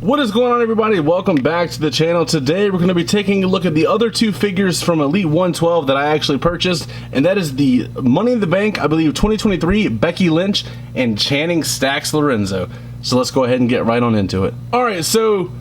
What is going on, everybody? Welcome back to the channel. Today we're going to be taking a look at the other two figures from Elite 112 that I actually purchased, and that is the Money in the Bank, I believe 2023 Becky Lynch and Channing Stacks Lorenzo. So let's go ahead and get right on into it. Alright, so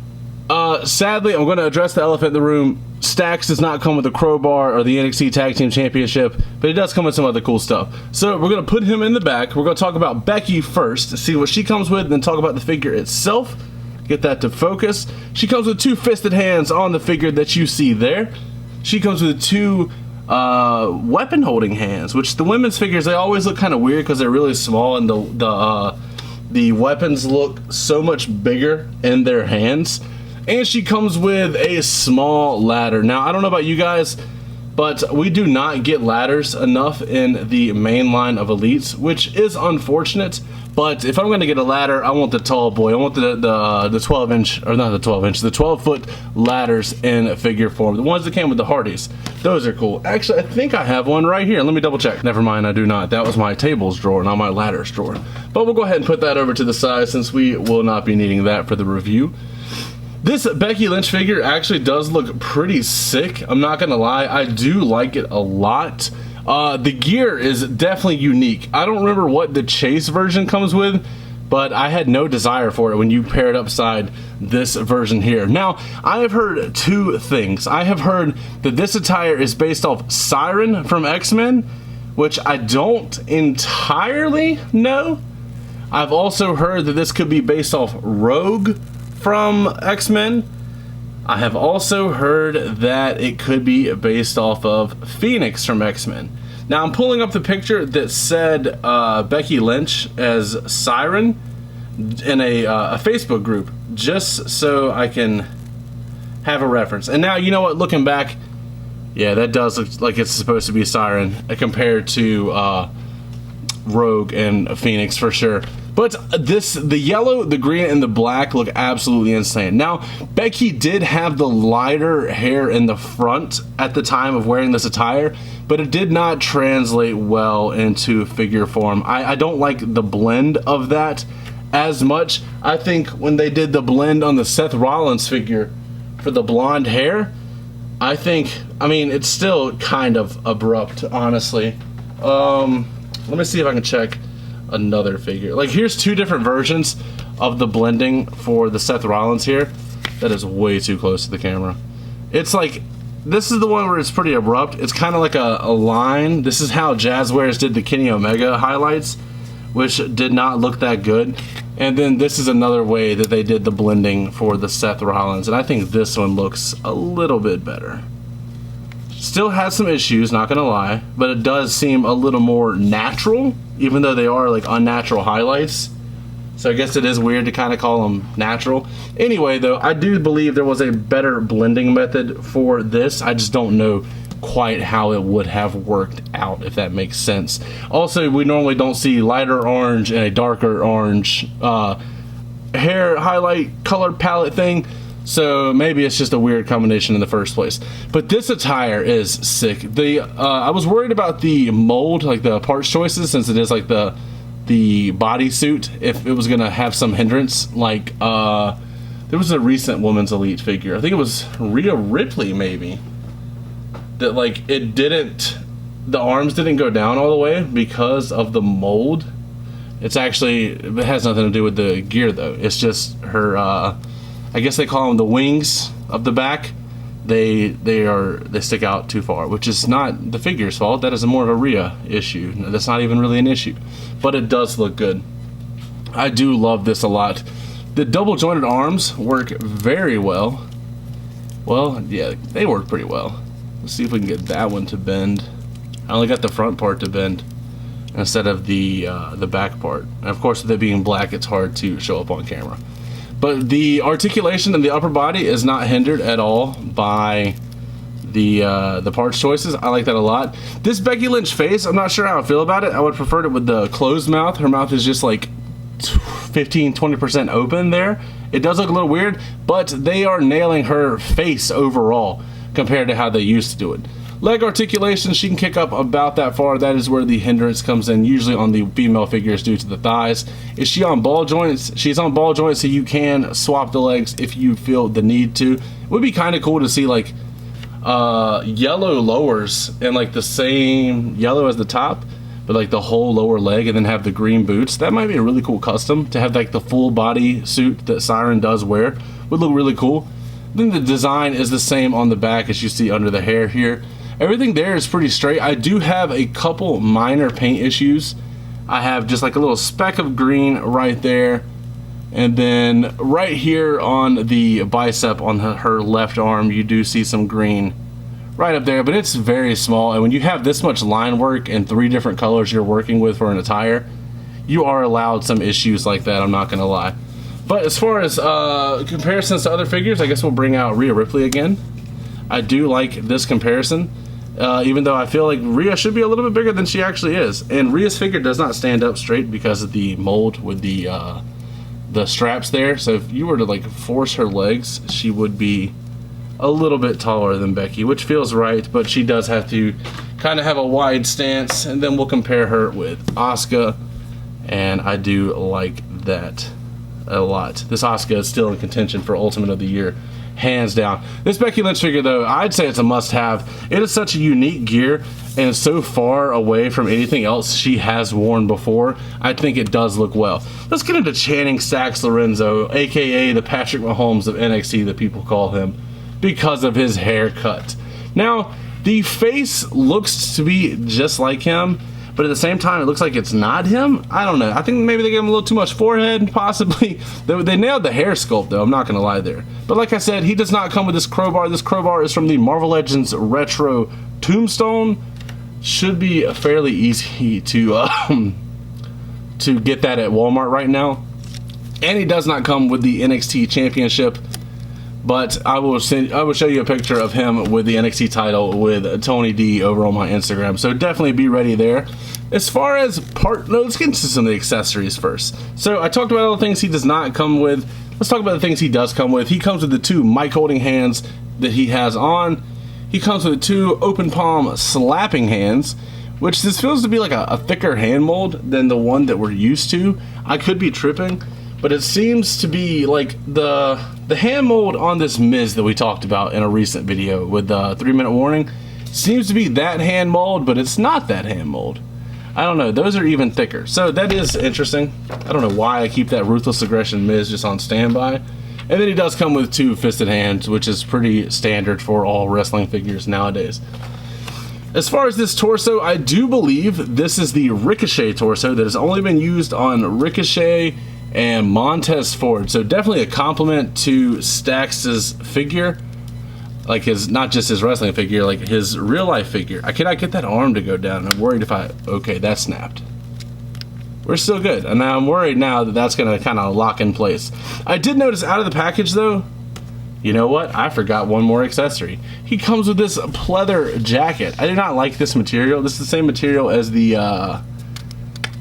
sadly I'm going to address the elephant in the room. Stacks does not come with a crowbar or the NXT Tag Team Championship, but it does come with some other cool stuff. So we're going to put him in the back. We're going to talk about Becky first to see what she comes with, and then talk about the figure itself. Get that to focus. She comes with two fisted hands on the figure that you see there. She comes with two weapon holding hands, which the women's figures, they always look kind of weird because they're really small, and the weapons look so much bigger in their hands. And she comes with a small ladder. Now, I don't know about you guys, but we do not get ladders enough in the main line of Elites, which is unfortunate. But if I'm going to get a ladder, I want the tall boy. I want the 12-inch, or not the 12-inch, the 12-foot ladders in figure form. The ones that came with the Hardys. Those are cool. Actually, I think I have one right here. Let me double check. Never mind, I do not. That was my tables drawer, not my ladders drawer. But we'll go ahead and put that over to the side since we will not be needing that for the review. This Becky Lynch figure actually does look pretty sick. I'm not going to lie. I do like it a lot. The gear is definitely unique. I don't remember what the Chase version comes with, but I had no desire for it when you pair it upside this version here. Now, I have heard two things. I have heard that this attire is based off Siren from X-Men, which I don't entirely know. I've also heard that this could be based off Rogue from X-Men. I have also heard that it could be based off of Phoenix from X-Men. Now, I'm pulling up the picture that said Becky Lynch as Siren in a Facebook group, just so I can have a reference. And now, you know what, looking back, yeah, that does look like it's supposed to be Siren compared to Rogue and Phoenix for sure. But the yellow, the green, and the black look absolutely insane. Now, Becky did have the lighter hair in the front at the time of wearing this attire, but it did not translate well into figure form. I don't like the blend of that as much. I think when they did the blend on the Seth Rollins figure for the blonde hair, I mean, it's still kind of abrupt, honestly. Let me see if I can check another figure. Like, here's two different versions of the blending for the Seth Rollins here. That is way too close to the camera. It's like, this is the one where it's pretty abrupt. It's kind of like a line. This is how Jazzwares did the Kenny Omega highlights, which did not look that good. And then this is another way that they did the blending for the Seth Rollins, and I think this one looks a little bit better. Still has some issues, not gonna lie, but it does seem a little more natural, even though they are like unnatural highlights. So I guess it is weird to kind of call them natural. Anyway, though, I do believe there was a better blending method for this. I just don't know quite how it would have worked out, if that makes sense. Also, we normally don't see lighter orange and a darker orange hair highlight color palette thing. So maybe it's just a weird combination in the first place. But this attire is sick. I was worried about the mold, like the parts choices, since it is like the bodysuit, if it was gonna have some hindrance. Like there was a recent Women's Elite figure, I think it was Rhea Ripley maybe, that like the arms didn't go down all the way because of the mold. It has nothing to do with the gear though. It's just her I guess they call them the wings of the back. They stick out too far, which is not the figure's fault. That is more of a Rhea issue. That's not even really an issue, but it does look good. I do love this a lot. The double jointed arms work very well. Well, yeah, they work pretty well. Let's see if we can get that one to bend. I only got the front part to bend instead of the back part. And of course, with it being black, it's hard to show up on camera. But the articulation in the upper body is not hindered at all by the parts choices. I like that a lot. This Becky Lynch face, I'm not sure how I feel about it. I would prefer it with the closed mouth. Her mouth is just like 15-20% open there. It does look a little weird, but they are nailing her face overall compared to how they used to do it. Leg articulation, she can kick up about that far. That is where the hindrance comes in, usually on the female figures due to the thighs. Is she on ball joints? She's on ball joints, so you can swap the legs if you feel the need to. It would be kind of cool to see like yellow lowers and like the same yellow as the top, but like the whole lower leg, and then have the green boots. That might be a really cool custom to have, like the full body suit that Siren does wear. Would look really cool. Then the design is the same on the back as you see under the hair here. Everything there is pretty straight. I do have a couple minor paint issues. I have just like a little speck of green right there, and then right here on the bicep on her left arm, you do see some green right up there, but it's very small. And when you have this much line work and 3 different colors you're working with for an attire, you are allowed some issues like that, I'm not gonna lie. But as far as comparisons to other figures, I guess we'll bring out Rhea Ripley again. I do like this comparison. Even though I feel like Rhea should be a little bit bigger than she actually is. And Rhea's figure does not stand up straight because of the mold with the straps there. So if you were to like force her legs, she would be a little bit taller than Becky, which feels right, but she does have to kind of have a wide stance. And then we'll compare her with Asuka, and I do like that a lot. This Asuka is still in contention for Ultimate of the Year, hands down. This Becky Lynch figure, though, I'd say it's a must-have. It is such a unique gear and so far away from anything else she has worn before. I think it does look well. Let's get into Channing Sachs Lorenzo, aka the Patrick Mahomes of NXT that people call him, because of his haircut. Now, the face looks to be just like him, but at the same time, it looks like it's not him. I don't know. I think maybe they gave him a little too much forehead, possibly. They nailed the hair sculpt, though. I'm not going to lie there. But like I said, he does not come with this crowbar. This crowbar is from the Marvel Legends Retro Tombstone. Should be fairly easy to get that at Walmart right now. And he does not come with the NXT Championship. But I will show you a picture of him with the NXT title with Tony D over on my Instagram. So definitely be ready there. As far as let's get into some of the accessories first. So I talked about all the things he does not come with. Let's talk about the things he does come with. He comes with the 2 mic holding hands that he has on. He comes with the 2 open palm slapping hands, which this feels to be like a thicker hand mold than the one that we're used to. I could be tripping, but it seems to be like the hand mold on this Miz that we talked about in a recent video with the 3-minute warning seems to be that hand mold, but it's not that hand mold. I don't know, those are even thicker, so that is interesting. I don't know why I keep that Ruthless Aggression Miz just on standby. And then he does come with 2 fisted hands, which is pretty standard for all wrestling figures nowadays. As far as this torso, I do believe this is the Ricochet torso that has only been used on Ricochet and Montez Ford, so definitely a compliment to Stax's figure, like not just his wrestling figure, like his real life figure. I cannot get that arm to go down. I'm worried if okay, that snapped. We're still good, and now I'm worried now that that's gonna kind of lock in place. I did notice out of the package though, you know what? I forgot one more accessory. He comes with this pleather jacket. I do not like this material. This is the same material as the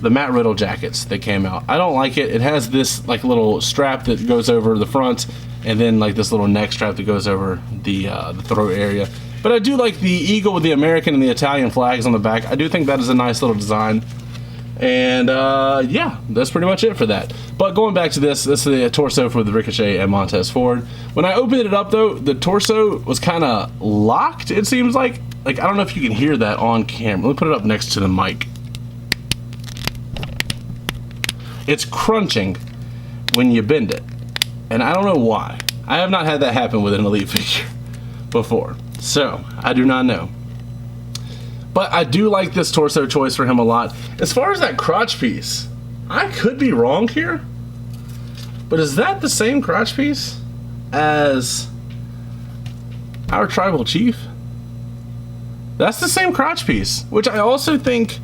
Matt Riddle jackets that came out. I don't like it. It has this like little strap that goes over the front, and then like this little neck strap that goes over the throat area. But I do like the eagle with the American and the Italian flags on the back. I do think that is a nice little design. And yeah, that's pretty much it for that. But going back to this is the torso for the Ricochet and Montez Ford. When I opened it up though, the torso was kind of locked, it seems like. I don't know if you can hear that on camera. Let me put it up next to the mic. It's crunching when you bend it, and I don't know why. I have not had that happen with an Elite figure before, so I do not know. But I do like this torso choice for him a lot. As far as that crotch piece, I could be wrong here, but is that the same crotch piece as our tribal chief? That's the same crotch piece, which I also think,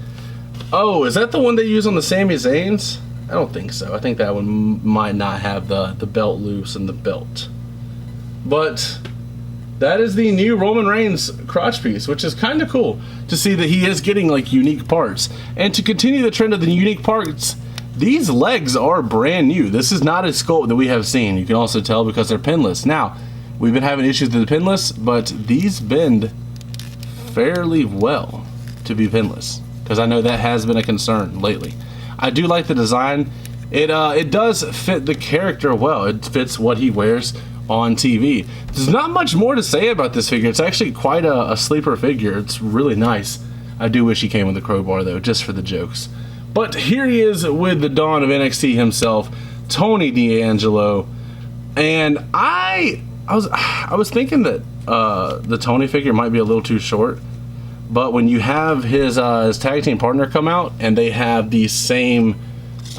oh, is that the one they use on the Sami Zayn's? I don't think so. I think that one might not have the belt loose and the belt. But that is the new Roman Reigns crotch piece, which is kind of cool to see that he is getting like unique parts. And to continue the trend of the unique parts, these legs are brand new. This is not a sculpt that we have seen. You can also tell because they're pinless. Now, we've been having issues with the pinless, but these bend fairly well to be pinless, because I know that has been a concern lately. I do like the design. It does fit the character well. It fits what he wears on TV. There's not much more to say about this figure. It's actually quite a sleeper figure. It's really nice. I do wish he came with a crowbar though, just for the jokes. But here he is with the Dawn of NXT himself, Tony D'Angelo. And I was thinking that the Tony figure might be a little too short, but when you have his tag team partner come out and they have the same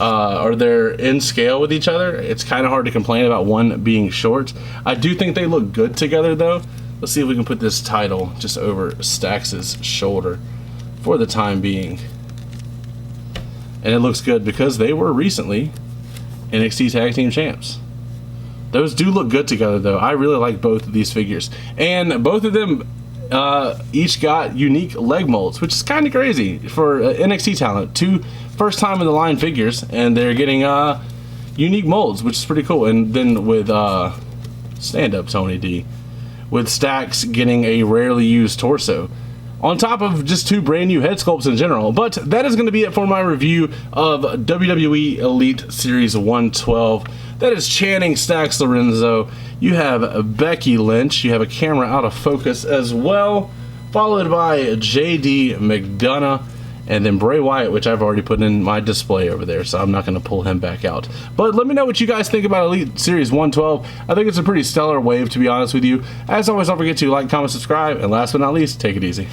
or they're in scale with each other, it's kind of hard to complain about one being short. I do think they look good together though. Let's see if we can put this title just over Stax's shoulder for the time being. And it looks good because they were recently NXT Tag Team Champs. Those do look good together though. I really like both of these figures. And both of them each got unique leg molds, which is kind of crazy for NXT talent. Two first time in the line figures, and they're getting unique molds, which is pretty cool. And then with stand-up Tony D, with Stax getting a rarely used torso, on top of just two brand new head sculpts in general. But that is going to be it for my review of WWE Elite Series 112. That is Channing Stax Lorenzo. You have Becky Lynch. You have a camera out of focus as well, followed by JD McDonough, and then Bray Wyatt, which I've already put in my display over there, so I'm not going to pull him back out. But let me know what you guys think about Elite Series 112. I think it's a pretty stellar wave, to be honest with you. As always, don't forget to like, comment, subscribe, and last but not least, take it easy.